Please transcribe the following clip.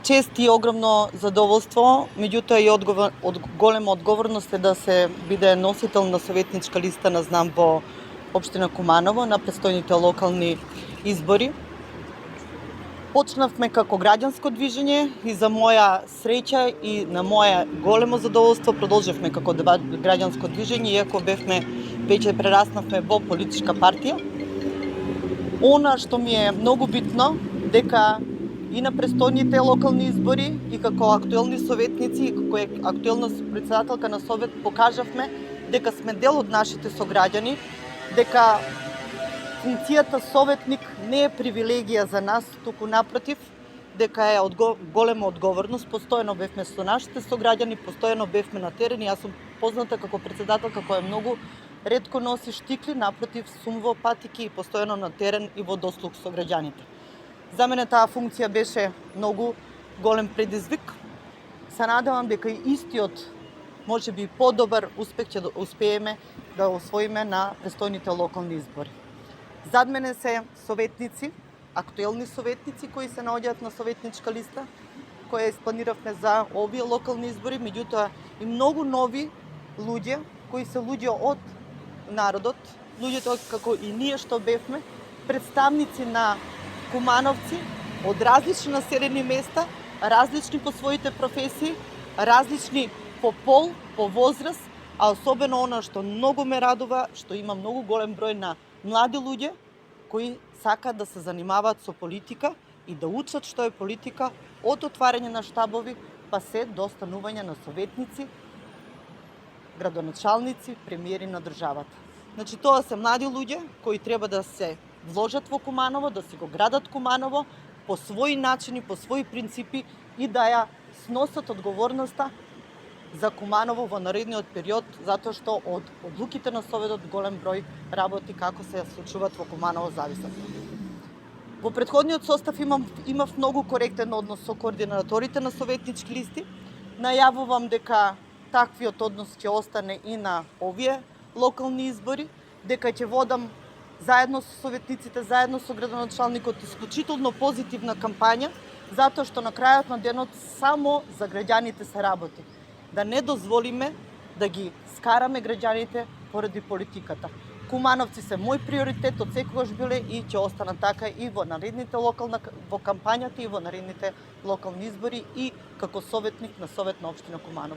чест и огромно задоволство, меѓутоа и голема одговорност е да се биде носител на советничка листа на ЗНАМ во општина Куманово на престојните локални избори. Почнавме како граѓанско движење и за моја среќа и на моја големо задоволство продолживме како граѓанско движење, иако веќе прераснавме во политичка партија. Она што ми е многу битно, дека и на престојните локални избори и како актуелни советници и како актуелна председателка на совет покажавме дека сме дел од нашите сограѓани, дека функцијата советник не е привилегија за нас, туку напротив, дека е голема одговорност. Постојано бевме со нашите сограѓани, постојано бевме на терен. Јас сум позната како председателка која многу ретко носи штикли, напротив, сум во патики и постојано на терен и во дослуг со граѓаните. За мене таа функција беше многу голем предизвик. Се надевам дека и истиот, може би подобар успех ќе успееме да освоиме на престојните локални избори. Зад мене се советници, актуелни советници кои се наоѓаат на советничка листа, која испланиравме за овие локални избори, меѓутоа и многу нови луѓе, кои се луѓе од народот, луѓето како и ние што бевме, представници на кумановци од различни населени места, различни по своите професии, различни по пол, по возраст, а особено она што многу ме радува, што има многу голем број на млади луѓе кои сакаат да се занимаваат со политика и да учат што е политика од отварање на штабови па се до станување на советници, градоначалници, премиери на државата. Значи тоа се млади луѓе кои треба да се вложат во Куманово, да си го градат Куманово по своји начини, по своји принципи и да ја сносат одговорноста за Куманово во наредниот период, затоа што од одлуките на Советот голем број работи како се случуваат во Куманово зависат. Во претходниот состав имав многу коректен однос со координаторите на советнички листи. Најавувам дека таквиот однос ќе остане и на овие локални избори, дека ќе водам заедно со советниците, заедно со градоначалникот исклучително позитивна кампања, затоа што на крајот на денот само за граѓаните се работи. Да не дозволиме да ги скараме граѓаните поради политиката. Кумановци се мој приоритет од секогаш биле и ќе останат така и во наредните во кампањата и во наредните локални избори и како советник на Совет на општина Куманово.